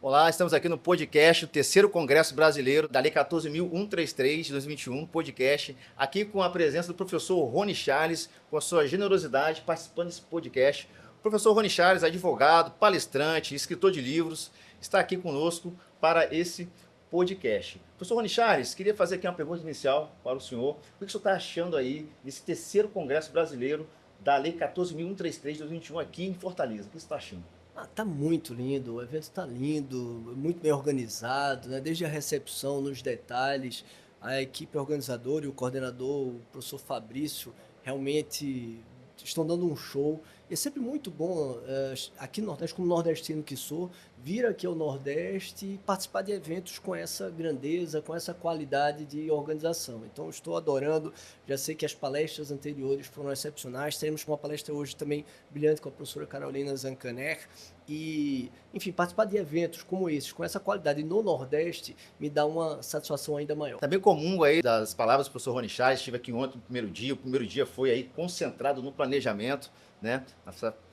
Olá, estamos aqui no podcast, o terceiro Congresso Brasileiro da Lei 14.133 de 2021, podcast, aqui com a presença do professor Rony Charles, com a sua generosidade, participando desse podcast. O professor Rony Charles, advogado, palestrante, escritor de livros, está aqui conosco para esse podcast. Professor Rony Charles, queria fazer aqui uma pergunta inicial para o senhor. O que o senhor está achando aí desse terceiro Congresso Brasileiro da Lei 14.133 de 2021 aqui em Fortaleza? O que você está achando? Tá muito lindo, o evento está lindo, muito bem organizado, né? Desde a recepção, nos detalhes, a equipe organizadora e o coordenador, o professor Fabrício, realmente estão dando um show. E é sempre muito bom, aqui no Nordeste, como nordestino que sou, vir aqui ao Nordeste e participar de eventos com essa grandeza, com essa qualidade de organização. Então, estou adorando, já sei que as palestras anteriores foram excepcionais, teremos uma palestra hoje também brilhante com a professora Carolina Zancaner, e, enfim, participar de eventos como esses, com essa qualidade no Nordeste, me dá uma satisfação ainda maior. Também comum aí das palavras do professor Rony Charles, estive aqui ontem no primeiro dia, o primeiro dia foi aí concentrado no planejamento, né?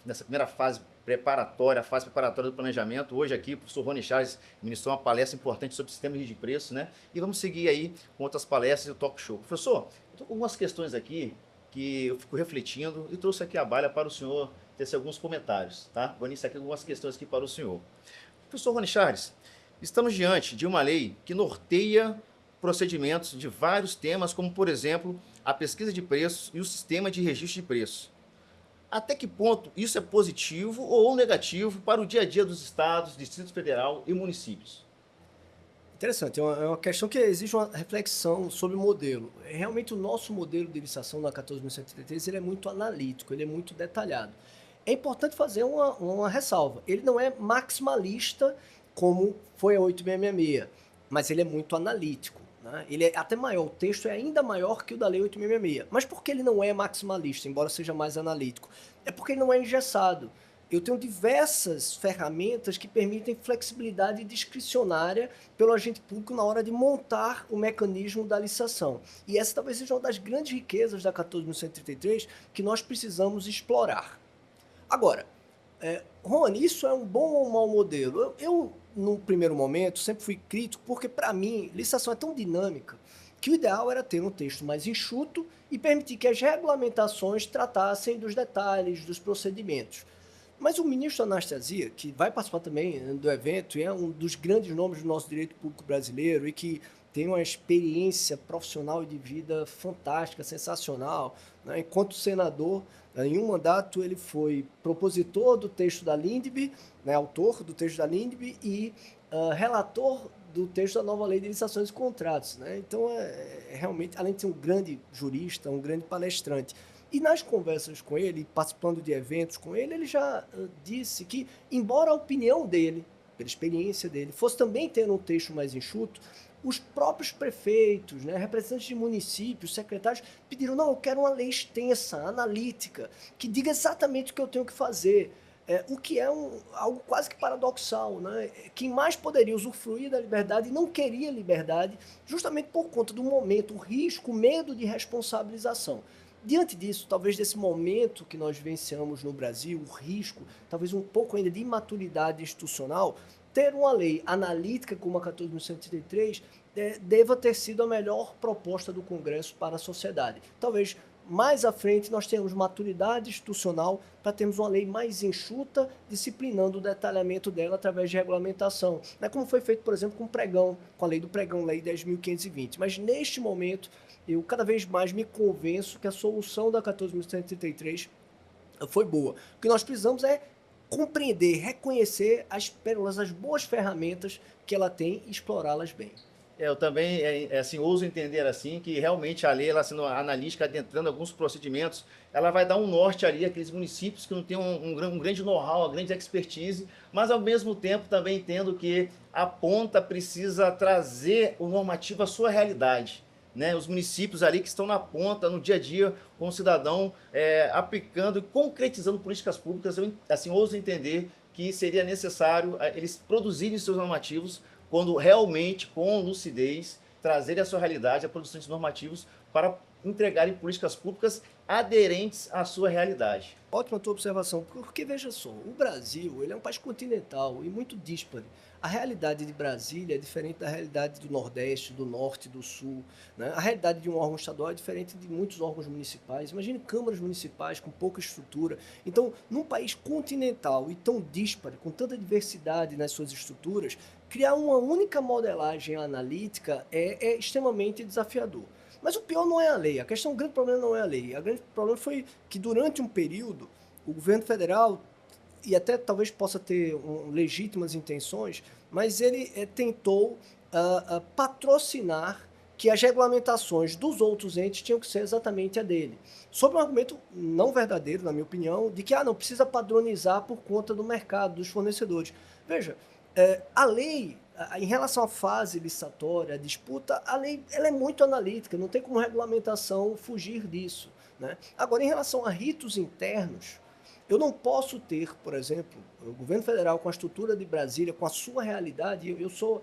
Nessa primeira fase preparatória, a fase preparatória do planejamento. Hoje aqui o professor Rony Charles ministrou uma palestra importante sobre sistemas de preço, né? E vamos seguir aí com outras palestras e o talk show. Professor, eu estou com algumas questões aqui que eu fico refletindo e trouxe aqui a baila para o senhor tecer alguns comentários, tá? Vou iniciar aqui algumas questões aqui para o senhor. Professor Rony Charles, estamos diante de uma lei que norteia procedimentos de vários temas, como, por exemplo, a pesquisa de preços e o sistema de registro de preços. Até que ponto isso é positivo ou negativo para o dia a dia dos estados, Distrito Federal e municípios? Interessante, é uma questão que exige uma reflexão sobre o modelo. Realmente o nosso modelo de licitação na 14.133 ele é muito analítico, ele é muito detalhado. É importante fazer uma ressalva, ele não é maximalista como foi a 8666, mas ele é muito analítico. Né? Ele é até maior, o texto é ainda maior que o da Lei 8666. Mas por que ele não é maximalista, embora seja mais analítico? É porque ele não é engessado. Eu tenho diversas ferramentas que permitem flexibilidade discricionária pelo agente público na hora de montar o mecanismo da licitação. E essa talvez seja uma das grandes riquezas da 14.133 que nós precisamos explorar. Agora, Rony, isso é um bom ou um mau modelo? No primeiro momento, sempre fui crítico, porque para mim, licitação é tão dinâmica que o ideal era ter um texto mais enxuto e permitir que as regulamentações tratassem dos detalhes, dos procedimentos. Mas o ministro Anastasia, que vai participar também do evento e é um dos grandes nomes do nosso direito público brasileiro e que tem uma experiência profissional e de vida fantástica, sensacional, né? Enquanto senador, em um mandato ele foi propositor do texto da LINDB, né, autor do texto da LINDB e relator do texto da nova lei de licitações e contratos. Né? Então, realmente, além de ser um grande jurista, um grande palestrante, e nas conversas com ele, participando de eventos com ele, ele já disse que, embora a opinião dele, pela experiência dele, fosse também ter um texto mais enxuto, os próprios prefeitos, né, representantes de municípios, secretários, pediram, não, eu quero uma lei extensa, analítica, que diga exatamente o que eu tenho que fazer. O que é algo quase que paradoxal. Né? Quem mais poderia usufruir da liberdade não queria liberdade, justamente por conta do momento, o risco, o medo de responsabilização. Diante disso, talvez desse momento que nós vivenciamos no Brasil, o risco, talvez um pouco ainda de imaturidade institucional, ter uma lei analítica como a 14.133 deva ter sido a melhor proposta do Congresso para a sociedade. Talvez mais à frente nós tenhamos maturidade institucional para termos uma lei mais enxuta, disciplinando o detalhamento dela através de regulamentação. Não é como foi feito, por exemplo, com o pregão, com a lei do pregão, lei 10.520. Mas neste momento, eu cada vez mais me convenço que a solução da 14.133 foi boa. O que nós precisamos é compreender, reconhecer as pérolas, as boas ferramentas que ela tem e explorá-las bem. Eu também assim, ouso entender assim que realmente a lei, ela sendo analítica, adentrando alguns procedimentos, ela vai dar um norte ali àqueles municípios que não têm um grande know-how, uma grande expertise, mas ao mesmo tempo também entendo que a ponta precisa trazer o normativo à sua realidade. Né, os municípios ali que estão na ponta, no dia a dia, com o cidadão aplicando e concretizando políticas públicas, eu assim, ouso entender que seria necessário eles produzirem seus normativos quando realmente, com lucidez trazerem a sua realidade a produções normativos para entregarem políticas públicas aderentes à sua realidade. Ótima tua observação, porque veja só, o Brasil ele é um país continental e muito díspare. A realidade de Brasília é diferente da realidade do Nordeste, do Norte, do Sul, né? A realidade de um órgão estadual é diferente de muitos órgãos municipais. Imagine câmaras municipais com pouca estrutura. Então, num país continental e tão díspare, com tanta diversidade nas suas estruturas, criar uma única modelagem analítica é extremamente desafiador. Mas o pior não é a lei, o grande problema não é a lei. O grande problema foi que durante um período, o governo federal, e até talvez possa ter legítimas intenções, mas ele tentou patrocinar que as regulamentações dos outros entes tinham que ser exatamente a dele. Sob um argumento não verdadeiro, na minha opinião, de que não precisa padronizar por conta do mercado, dos fornecedores. Veja, a lei, em relação à fase licitatória, a disputa, a lei ela é muito analítica, não tem como regulamentação fugir disso, né? Agora, em relação a ritos internos, eu não posso ter, por exemplo, o governo federal com a estrutura de Brasília, com a sua realidade. Eu sou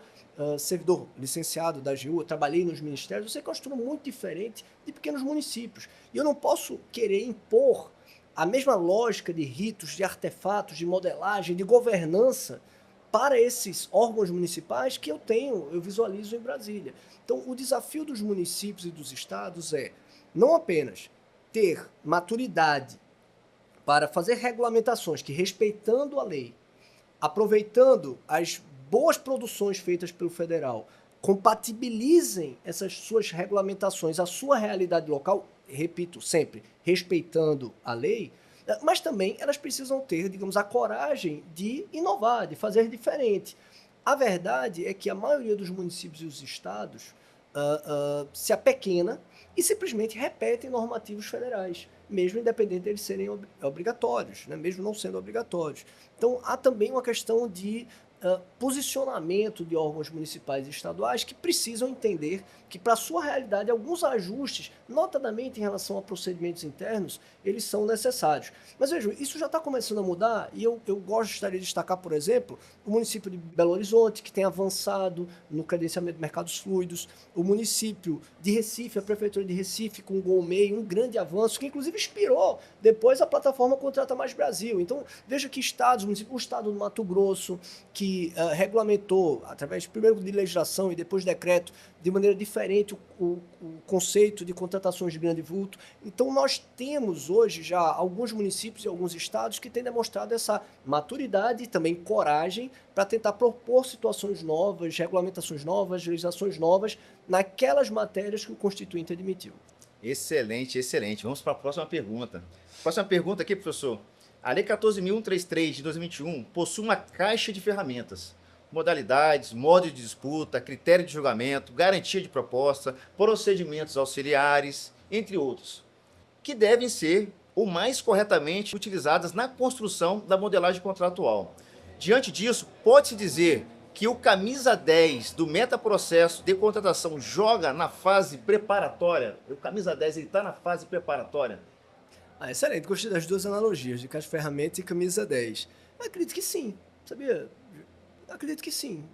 servidor licenciado da AGU, eu trabalhei nos ministérios, eu sei que é uma estrutura muito diferente de pequenos municípios. E eu não posso querer impor a mesma lógica de ritos, de artefatos, de modelagem, de governança para esses órgãos municipais que eu visualizo em Brasília. Então, o desafio dos municípios e dos estados é não apenas ter maturidade para fazer regulamentações que, respeitando a lei, aproveitando as boas produções feitas pelo federal, compatibilizem essas suas regulamentações à sua realidade local, repito sempre, respeitando a lei, mas também elas precisam ter, digamos, a coragem de inovar, de fazer diferente. A verdade é que a maioria dos municípios e os estados se apequena e simplesmente repetem normativos federais, mesmo independente deles serem obrigatórios, né? Mesmo não sendo obrigatórios. Então, há também uma questão de posicionamento de órgãos municipais e estaduais que precisam entender que, para a sua realidade, alguns ajustes, notadamente em relação a procedimentos internos, eles são necessários. Mas vejam, isso já está começando a mudar e eu gostaria de destacar, por exemplo, o município de Belo Horizonte, que tem avançado no credenciamento de mercados fluidos, o município de Recife, a prefeitura de Recife, com o GolMei, um grande avanço, que inclusive inspirou depois a plataforma Contrata Mais Brasil. Então, veja que estados, o estado do Mato Grosso, que regulamentou, através primeiro de legislação e depois de decreto, de maneira diferente o conceito de contratações de grande vulto. Então, nós temos hoje já alguns municípios e alguns estados que têm demonstrado essa maturidade e também coragem para tentar propor situações novas, regulamentações novas, legislações novas, naquelas matérias que o Constituinte admitiu. Excelente, excelente. Vamos para a próxima pergunta. Próxima pergunta aqui, professor. A Lei 14.133 de 2021 possui uma caixa de ferramentas, modalidades, modo de disputa, critério de julgamento, garantia de proposta, procedimentos auxiliares, entre outros, que devem ser o mais corretamente utilizadas na construção da modelagem contratual. Diante disso, pode-se dizer que o camisa 10 do metaprocesso de contratação joga na fase preparatória? O camisa 10 está na fase preparatória? Excelente, gostei das duas analogias, de caixa de ferramentas e camisa 10. Eu acredito que sim, sabia? Eu acredito que sim.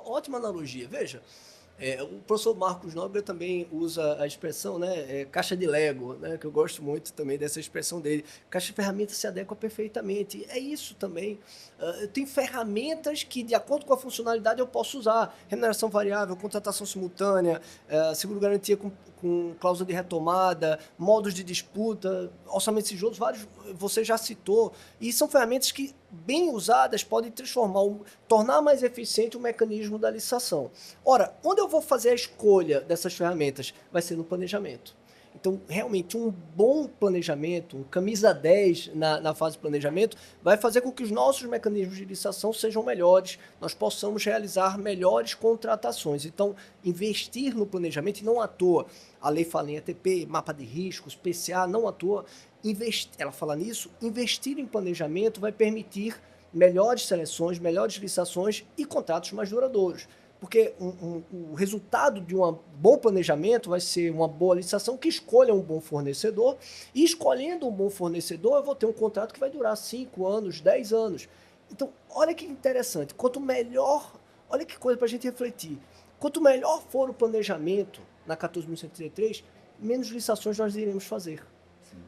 Ótima analogia. Veja, o professor Marcos Nóbrega também usa a expressão, né, caixa de Lego, né, que eu gosto muito também dessa expressão dele. Caixa de ferramentas se adequa perfeitamente. É isso também. Tem ferramentas que, de acordo com a funcionalidade, eu posso usar. Remuneração variável, contratação simultânea, seguro-garantia com cláusula de retomada, modos de disputa, orçamento sigiloso, vários você já citou. E são ferramentas que, bem usadas, podem tornar mais eficiente o mecanismo da licitação. Ora, onde eu vou fazer a escolha dessas ferramentas? Vai ser no planejamento. Então, realmente, um bom planejamento, um camisa 10 na fase de planejamento, vai fazer com que os nossos mecanismos de licitação sejam melhores, nós possamos realizar melhores contratações. Então, investir no planejamento, e não à toa, a lei fala em ETP, mapa de riscos, PCA, não à toa, ela fala nisso, investir em planejamento vai permitir melhores seleções, melhores licitações e contratos mais duradouros. Porque o resultado de um bom planejamento vai ser uma boa licitação que escolha um bom fornecedor, e escolhendo um bom fornecedor eu vou ter um contrato que vai durar 5 anos, 10 anos. Então, olha que interessante, quanto melhor, olha que coisa para a gente refletir, Quanto melhor for o planejamento na 14.133, menos licitações nós iremos fazer.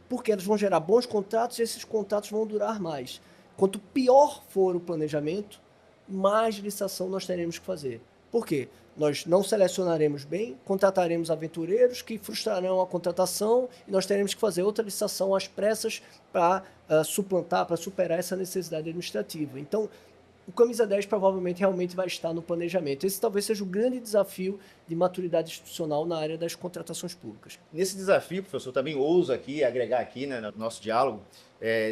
Porque elas vão gerar bons contratos e esses contratos vão durar mais. Quanto pior for o planejamento, mais licitação nós teremos que fazer. Por quê? Nós não selecionaremos bem, contrataremos aventureiros que frustrarão a contratação e nós teremos que fazer outra licitação às pressas para suplantar, para superar essa necessidade administrativa. Então, o camisa 10 provavelmente realmente vai estar no planejamento. Esse talvez seja o grande desafio de maturidade institucional na área das contratações públicas. Nesse desafio, professor, também ouso aqui agregar aqui, né, no nosso diálogo,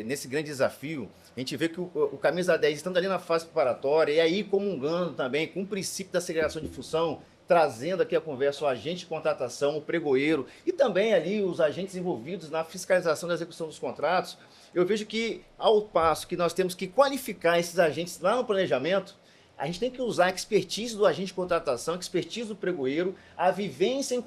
nesse grande desafio, a gente vê que o camisa 10, estando ali na fase preparatória, e aí comungando também com o princípio da segregação de função, trazendo aqui a conversa o agente de contratação, o pregoeiro, e também ali os agentes envolvidos na fiscalização da execução dos contratos, eu vejo que, ao passo que nós temos que qualificar esses agentes lá no planejamento, a gente tem que usar a expertise do agente de contratação, a expertise do pregoeiro, a vivência em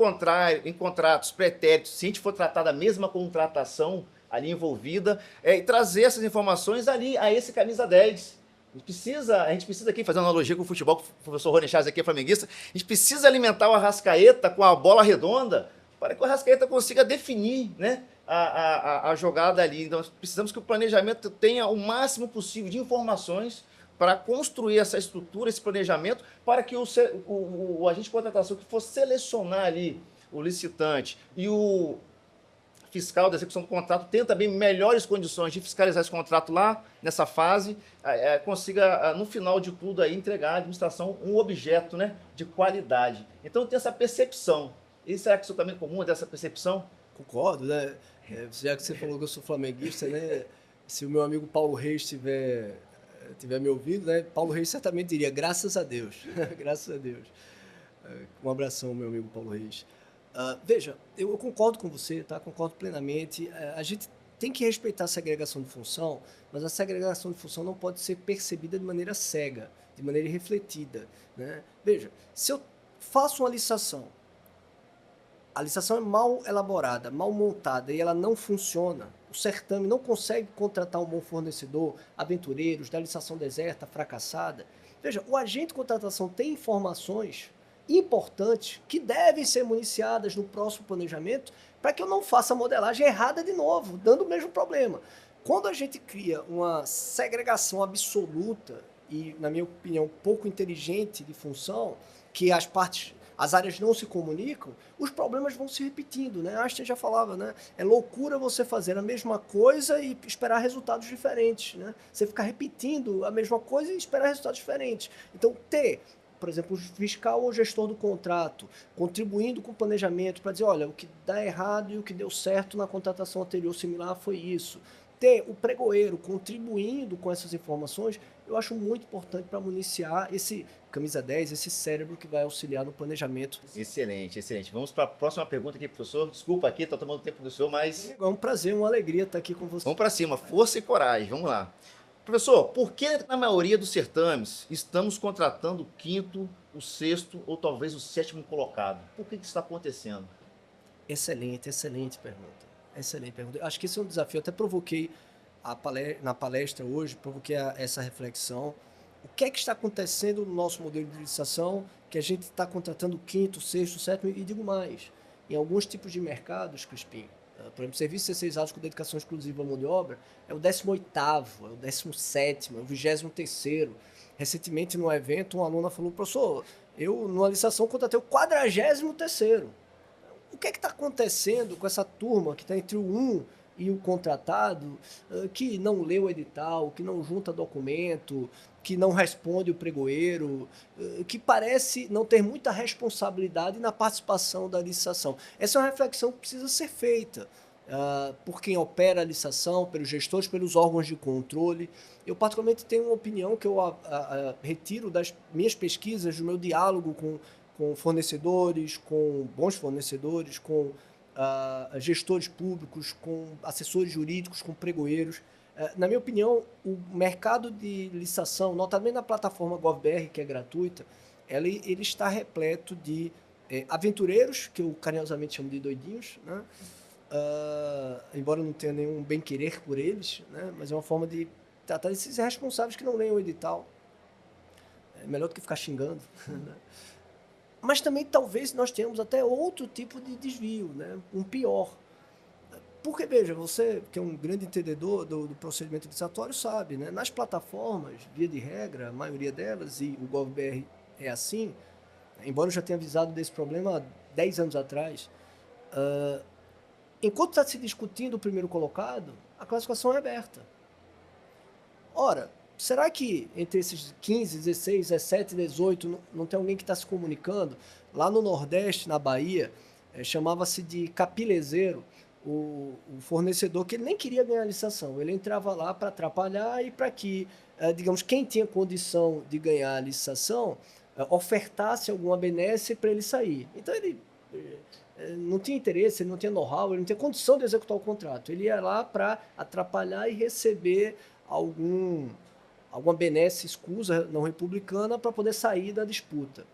contratos pretéritos, se a gente for tratar da mesma contratação ali envolvida, e trazer essas informações ali a esse camisa 10. A gente precisa aqui fazer uma analogia com o futebol, que o professor Rony Chaves aqui é flamenguista, a gente precisa alimentar o Arrascaeta com a bola redonda para que o Arrascaeta consiga definir, né, a jogada ali. Então, precisamos que o planejamento tenha o máximo possível de informações para construir essa estrutura, esse planejamento, para que o agente de contratação que for selecionar ali o licitante e o fiscal da execução do contrato tenha também melhores condições de fiscalizar esse contrato lá nessa fase, consiga, no final de tudo, aí, entregar à administração um objeto, né, de qualidade. Então, tem essa percepção. E será que isso também é comum, dessa percepção? Concordo, né? Já que você falou que eu sou flamenguista, né? Se o meu amigo Paulo Reis tiver me ouvido, né? Paulo Reis certamente diria, graças a Deus. Graças a Deus. Um abração, meu amigo Paulo Reis. Veja, eu concordo com você, tá? Concordo plenamente. A gente tem que respeitar a segregação de função, mas a segregação de função não pode ser percebida de maneira cega, de maneira irrefletida, né? Veja, se eu faço uma licitação, a licitação é mal elaborada, mal montada e ela não funciona, o certame não consegue contratar um bom fornecedor, aventureiros, da licitação deserta, fracassada. Veja, o agente de contratação tem informações importantes que devem ser municiadas no próximo planejamento para que eu não faça a modelagem errada de novo, dando o mesmo problema. Quando a gente cria uma segregação absoluta e, na minha opinião, pouco inteligente de função, que as áreas não se comunicam, os problemas vão se repetindo, né? Einstein já falava, né? É loucura você fazer a mesma coisa e esperar resultados diferentes, né? Você ficar repetindo a mesma coisa e esperar resultados diferentes. Então, por exemplo, o fiscal ou gestor do contrato contribuindo com o planejamento para dizer, olha, o que dá errado e o que deu certo na contratação anterior similar foi isso. Ter o pregoeiro contribuindo com essas informações, eu acho muito importante para municiar esse camisa 10, esse cérebro que vai auxiliar no planejamento. Excelente, excelente. Vamos para a próxima pergunta aqui, professor. Desculpa aqui, estou tomando tempo do senhor, mas... É um prazer, uma alegria estar aqui com você. Vamos para cima, força e coragem, vamos lá. Professor, por que na maioria dos certames estamos contratando o quinto, o sexto ou talvez o sétimo colocado? Por que isso está acontecendo? Excelente pergunta. Excelente pergunta. Acho que esse é um desafio. Eu até provoquei na palestra hoje, provoquei essa reflexão. O que é que está acontecendo no nosso modelo de licitação que a gente está contratando o quinto, sexto, sétimo e digo mais. Em alguns tipos de mercados, Crispim, por exemplo, serviços terceirizados com dedicação exclusiva à mão de obra, é o 18º, é o 17º, é o 23º. Recentemente, num evento, uma aluna falou, professor, eu, numa licitação, contratei o 43º. O que é que está acontecendo com essa turma que está entre o 1 e o contratado, que não lê o edital, que não junta documento, que não responde o pregoeiro, que parece não ter muita responsabilidade na participação da licitação? Essa é uma reflexão que precisa ser feita por quem opera a licitação, pelos gestores, pelos órgãos de controle. Eu particularmente tenho uma opinião que eu retiro das minhas pesquisas, do meu diálogo com fornecedores, com bons fornecedores, com gestores públicos, com assessores jurídicos, com pregoeiros. Na minha opinião, o mercado de licitação, notadamente na plataforma GovBR, que é gratuita, ele está repleto de aventureiros, que eu carinhosamente chamo de doidinhos, né? Embora eu não tenha nenhum bem-querer por eles, né? Mas é uma forma de tratar desses responsáveis que não leem o edital. É melhor do que ficar xingando. Né? Mas também talvez nós tenhamos até outro tipo de desvio, né? Um pior. Porque, veja, você que é um grande entendedor do procedimento licitatório sabe, né? Nas plataformas, via de regra, a maioria delas, e o GovBR é assim, embora eu já tenha avisado desse problema há 10 anos atrás, enquanto está se discutindo o primeiro colocado, a classificação é aberta. Ora, será que entre esses 15, 16, 17, 18 não tem alguém que está se comunicando? Lá no Nordeste, na Bahia, chamava-se de capilezeiro, o fornecedor que ele nem queria ganhar a licitação. Ele entrava lá para atrapalhar e para que, digamos, quem tinha condição de ganhar a licitação ofertasse alguma benesse para ele sair. Então ele não tinha interesse, ele não tinha know-how, ele não tinha condição de executar o contrato. Ele ia lá para atrapalhar e receber alguma benesse escusa não republicana para poder sair da disputa.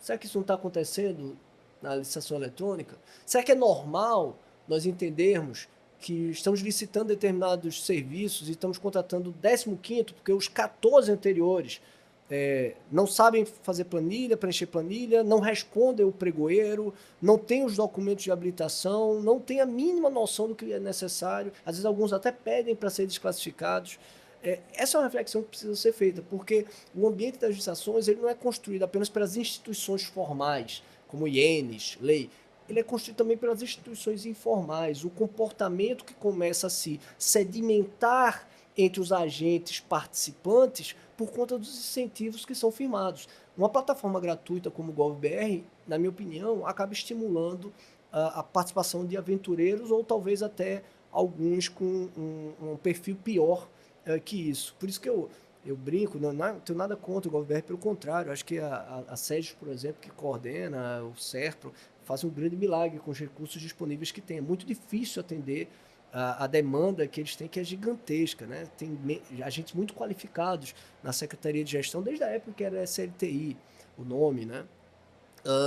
Será que isso não está acontecendo na licitação eletrônica? Será que é normal nós entendermos que estamos licitando determinados serviços e estamos contratando o 15º, porque os 14 anteriores não sabem fazer planilha, preencher planilha, não respondem o pregoeiro, não têm os documentos de habilitação, não têm a mínima noção do que é necessário, às vezes alguns até pedem para ser desclassificados. Essa é uma reflexão que precisa ser feita, porque o ambiente das licitações ele não é construído apenas pelas instituições formais, como ienes, lei, ele é construído também pelas instituições informais, o comportamento que começa a se sedimentar entre os agentes participantes por conta dos incentivos que são firmados. Uma plataforma gratuita como o GovBR, na minha opinião, acaba estimulando a participação de aventureiros ou talvez até alguns com um perfil pior que isso. Por isso que eu brinco, não tenho nada contra o GovBR, pelo contrário, acho que a SEGES, por exemplo, que coordena, o SERPRO, faz um grande milagre com os recursos disponíveis que tem. É muito difícil atender a demanda que eles têm, que é gigantesca, né? Tem agentes muito qualificados na Secretaria de Gestão, desde a época que era SLTI, o nome, né?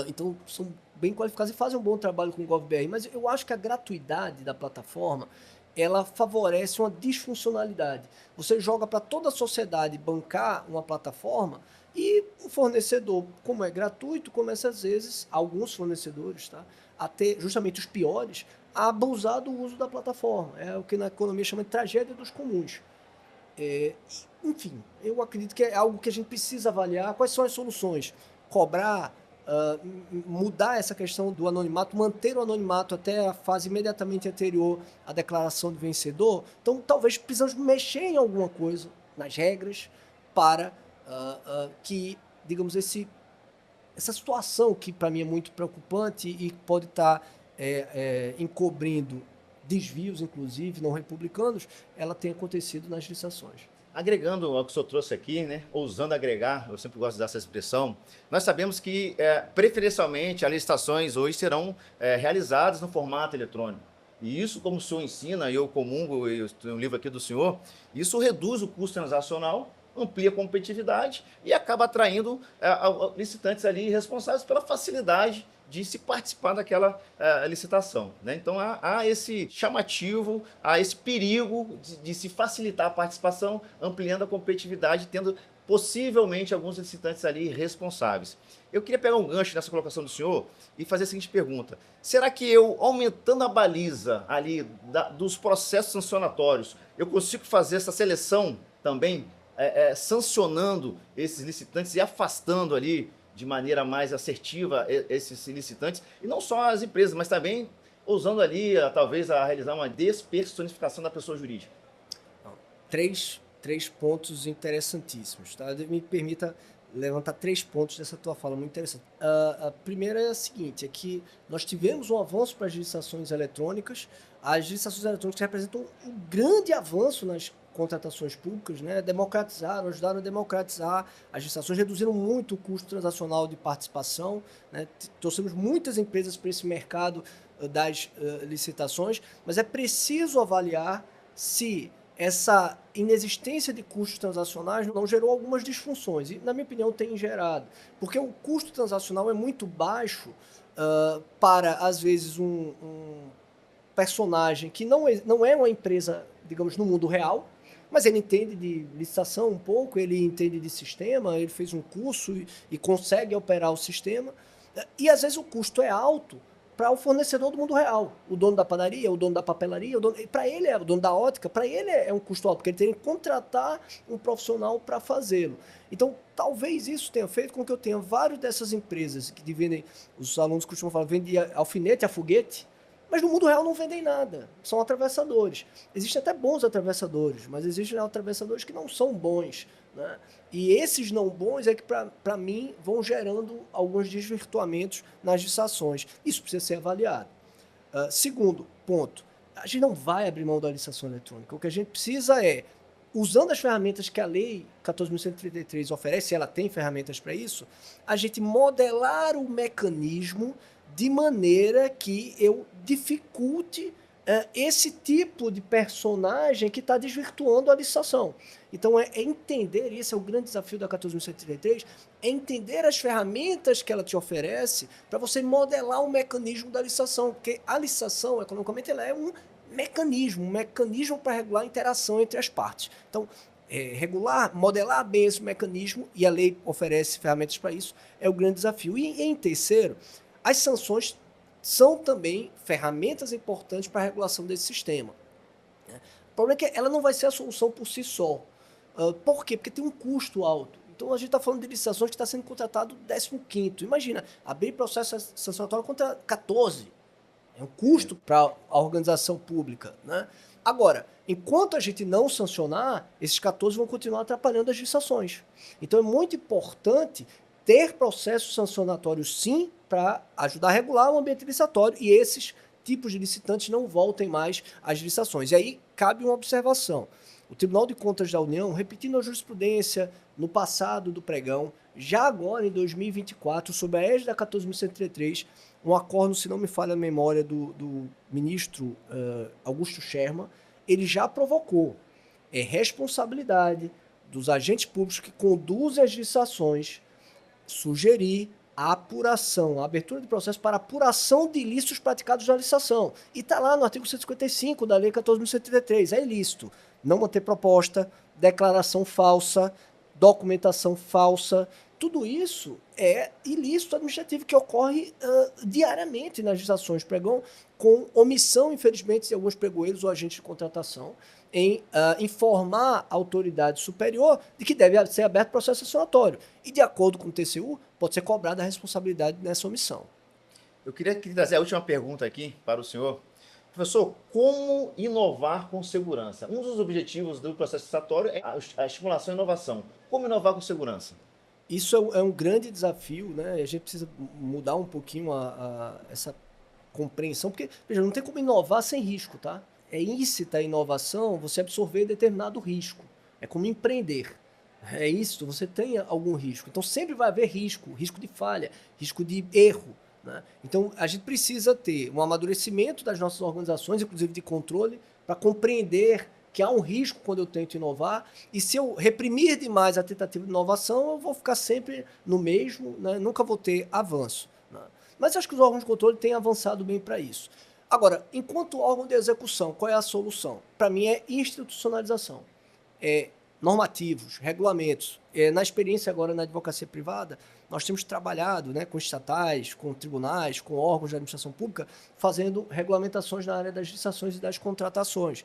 Então, são bem qualificados e fazem um bom trabalho com o GovBR, mas eu acho que a gratuidade da plataforma ela favorece uma disfuncionalidade. Você joga para toda a sociedade bancar uma plataforma e o fornecedor, como é gratuito, começa às vezes, alguns fornecedores, tá, a ter justamente os piores, a abusar do uso da plataforma. É o que na economia chama de tragédia dos comuns. Enfim, eu acredito que é algo que a gente precisa avaliar. Quais são as soluções? Cobrar, mudar essa questão do anonimato, manter o anonimato até a fase imediatamente anterior à declaração do vencedor. Então, talvez precisamos mexer em alguma coisa nas regras para que, digamos, essa situação que para mim é muito preocupante e pode estar encobrindo desvios, inclusive, não republicanos, ela tem acontecido nas licitações. Agregando ao que o senhor trouxe aqui, né, ousando agregar, eu sempre gosto de usar essa expressão, nós sabemos que, preferencialmente, as licitações hoje serão realizadas no formato eletrônico. E isso, como o senhor ensina, e eu comungo, eu tenho um livro aqui do senhor, isso reduz o custo transacional, amplia a competitividade e acaba atraindo licitantes ali responsáveis pela facilidade de se participar daquela licitação, né? Então há esse chamativo, há esse perigo de se facilitar a participação, ampliando a competitividade, tendo possivelmente alguns licitantes ali responsáveis. Eu queria pegar um gancho nessa colocação do senhor e fazer a seguinte pergunta: será que eu, aumentando a baliza ali dos processos sancionatórios, eu consigo fazer essa seleção também, sancionando esses licitantes e afastando ali de maneira mais assertiva esses licitantes, e não só as empresas, mas também usando ali, talvez, a realizar uma despersonificação da pessoa jurídica? Três pontos interessantíssimos, tá? Me permita levantar 3 pontos dessa tua fala, muito interessante. A primeira é a seguinte, é que nós tivemos um avanço para as licitações eletrônicas. As licitações eletrônicas representam um grande avanço nas contratações públicas, né? Ajudaram a democratizar as licitações, reduziram muito o custo transacional de participação, né? Trouxemos muitas empresas para esse mercado das licitações, mas é preciso avaliar se essa inexistência de custos transacionais não gerou algumas disfunções, e na minha opinião tem gerado, porque o custo transacional é muito baixo para, às vezes, um personagem que não é uma empresa, digamos, no mundo real, mas ele entende de licitação um pouco, ele entende de sistema, ele fez um curso e consegue operar o sistema, E às vezes o custo é alto para o fornecedor do mundo real, o dono da padaria, o dono da papelaria, para ele o dono da ótica, para ele é um custo alto, porque ele tem que contratar um profissional para fazê-lo. Então, talvez isso tenha feito com que eu tenha várias dessas empresas que vendem, os alunos costumam falar, vendem alfinete a foguete, mas no mundo real não vendem nada, são atravessadores. Existem até bons atravessadores, mas existem atravessadores que não são bons, né? E esses não bons é que, para mim, vão gerando alguns desvirtuamentos nas licitações. Isso precisa ser avaliado. Segundo ponto, a gente não vai abrir mão da licitação eletrônica. O que a gente precisa é, usando as ferramentas que a Lei 14.133 oferece, ela tem ferramentas para isso, a gente modelar o mecanismo de maneira que eu dificulte esse tipo de personagem que está desvirtuando a licitação. Então, é entender, esse é o grande desafio da 14.133, é entender as ferramentas que ela te oferece para você modelar o mecanismo da licitação, porque a licitação, economicamente, ela é um mecanismo para regular a interação entre as partes. Então, modelar bem esse mecanismo, e a lei oferece ferramentas para isso, é o grande desafio. E em terceiro, as sanções são também ferramentas importantes para a regulação desse sistema. O problema é que ela não vai ser a solução por si só. Por quê? Porque tem um custo alto. Então a gente está falando de licitações que está sendo contratado 15º. Imagina, abrir processo sancionatório contra 14. É um custo para a organização pública, né? Agora, enquanto a gente não sancionar, esses 14 vão continuar atrapalhando as licitações. Então é muito importante ter processo sancionatório, sim, para ajudar a regular o ambiente licitatório, e esses tipos de licitantes não voltem mais às licitações. E aí cabe uma observação. O Tribunal de Contas da União, repetindo a jurisprudência no passado do pregão, já agora em 2024, sob a égide da 14.133, um acordo, se não me falha a memória, do ministro Augusto Scherman, ele já provocou responsabilidade dos agentes públicos que conduzem as licitações sugerir a apuração, a abertura de processo para apuração de ilícitos praticados na licitação. E está lá no artigo 155 da Lei 14.133, é ilícito não manter proposta, declaração falsa, documentação falsa, tudo isso é ilícito administrativo que ocorre diariamente nas licitações pregão, com omissão, infelizmente, de alguns pregoeiros ou agentes de contratação, em informar a autoridade superior de que deve ser aberto processo sancionatório. E, de acordo com o TCU, pode ser cobrada a responsabilidade nessa omissão. Eu queria trazer a última pergunta aqui para o senhor. Professor, como inovar com segurança? Um dos objetivos do processo licitatório é a estimulação e inovação. Como inovar com segurança? Isso é um grande desafio, né? A gente precisa mudar um pouquinho essa compreensão, porque, veja, não tem como inovar sem risco, tá? É íncita a inovação você absorver determinado risco. É como empreender. É isso, você tem algum risco. Então sempre vai haver risco de falha, risco de erro, né? Então a gente precisa ter um amadurecimento das nossas organizações, inclusive de controle, para compreender que há um risco quando eu tento inovar, e se eu reprimir demais a tentativa de inovação, eu vou ficar sempre no mesmo, né? Nunca vou ter avanço, né? Mas acho que os órgãos de controle têm avançado bem para isso. Agora, enquanto órgão de execução, qual é a solução? Para mim é institucionalização. Normativos, regulamentos. Na experiência agora na advocacia privada, nós temos trabalhado, né, com estatais, com tribunais, com órgãos de administração pública, fazendo regulamentações na área das licitações e das contratações.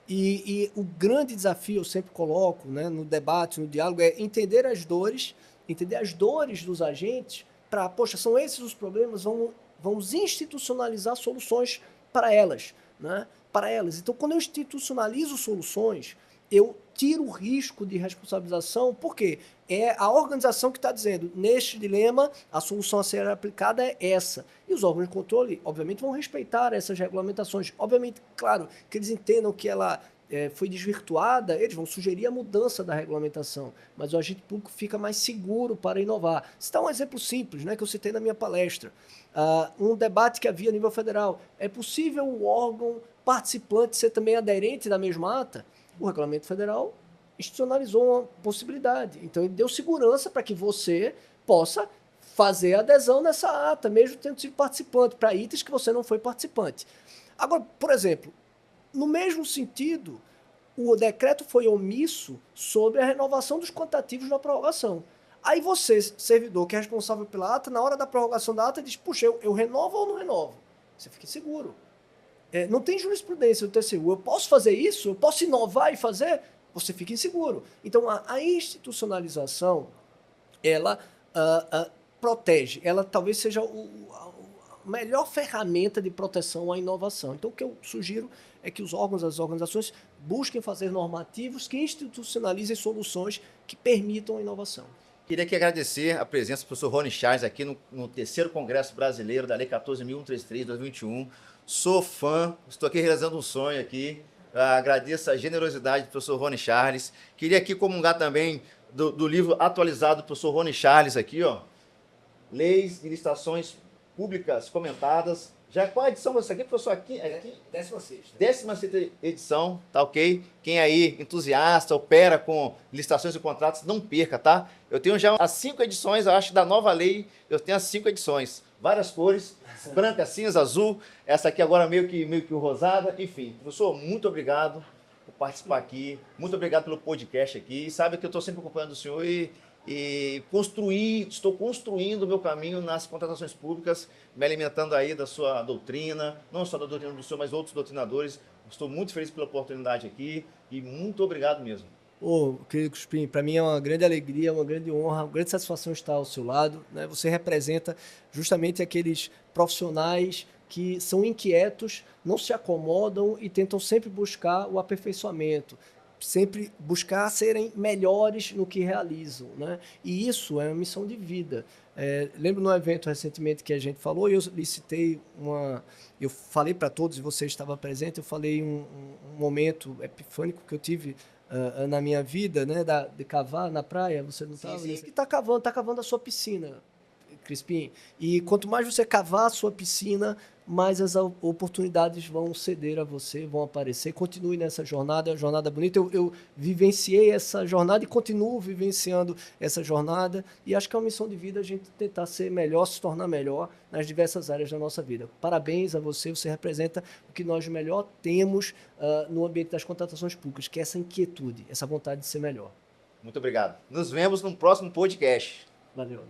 E o grande desafio, eu sempre coloco, né, no debate, no diálogo, é entender as dores dos agentes para, poxa, são esses os problemas, vamos institucionalizar soluções para elas, né? Para elas. Então, quando eu institucionalizo soluções, eu tiro o risco de responsabilização, porque é a organização que está dizendo, neste dilema, a solução a ser aplicada é essa. E os órgãos de controle, obviamente, vão respeitar essas regulamentações. Obviamente, claro, que eles entendam que ela foi desvirtuada, eles vão sugerir a mudança da regulamentação, mas o agente público fica mais seguro para inovar. Citar um exemplo simples, né, que eu citei na minha palestra. Um debate que havia a nível federal. É possível o órgão participante ser também aderente da mesma ata? O Regulamento Federal institucionalizou uma possibilidade. Então, ele deu segurança para que você possa fazer adesão nessa ata, mesmo tendo sido participante, para itens que você não foi participante. Agora, por exemplo, no mesmo sentido, o decreto foi omisso sobre a renovação dos quantitativos na prorrogação. Aí você, servidor, que é responsável pela ata, na hora da prorrogação da ata, diz, puxa, eu renovo ou não renovo? Você fica inseguro. Não tem jurisprudência do TCU. Eu posso fazer isso? Eu posso inovar e fazer? Você fica inseguro. Então, a institucionalização, ela protege. Ela talvez seja a melhor ferramenta de proteção à inovação. Então, o que eu sugiro é que os órgãos, as organizações, busquem fazer normativos que institucionalizem soluções que permitam a inovação. Queria aqui agradecer a presença do professor Rony Charles aqui no terceiro Congresso Brasileiro da Lei 14.133, 2021. Sou fã, estou aqui realizando um sonho aqui. Agradeço a generosidade do professor Rony Charles. Queria aqui comungar também do livro atualizado do professor Rony Charles aqui, ó. Leis e licitações públicas comentadas. Já qual a edição você aqui, professor? Aqui? 16ª. 16ª edição, tá ok? Quem aí, entusiasta, opera com licitações e contratos, não perca, tá? Eu tenho já as 5 edições, eu acho, da nova lei, eu tenho as 5 edições. Várias cores, branca, cinza, azul, essa aqui agora meio que rosada, enfim. Professor, muito obrigado por participar aqui, muito obrigado pelo podcast aqui. E sabe que eu estou sempre acompanhando o senhor e estou construindo o meu caminho nas contratações públicas, me alimentando aí da sua doutrina, não só da doutrina do senhor, mas outros doutrinadores. Estou muito feliz pela oportunidade aqui e muito obrigado mesmo. Querido Crispim, para mim é uma grande alegria, uma grande honra, uma grande satisfação estar ao seu lado, né? Você representa justamente aqueles profissionais que são inquietos, não se acomodam e tentam sempre buscar o aperfeiçoamento, sempre buscar serem melhores no que realizam, né? E isso é uma missão de vida. Lembro no evento recentemente que a gente falou, e eu licitei eu falei para todos, e você estava presente, eu falei um momento epifânico que eu tive na minha vida, né, de cavar na praia, você não estava? Sim. Que tá cavando a sua piscina, Crispim. E quanto mais você cavar a sua piscina, mais as oportunidades vão ceder a você, vão aparecer. Continue nessa jornada, é uma jornada bonita. Eu vivenciei essa jornada e continuo vivenciando essa jornada. E acho que é uma missão de vida a gente tentar ser melhor, se tornar melhor nas diversas áreas da nossa vida. Parabéns a você, você representa o que nós de melhor temos no ambiente das contratações públicas, que é essa inquietude, essa vontade de ser melhor. Muito obrigado. Nos vemos no próximo podcast. Valeu.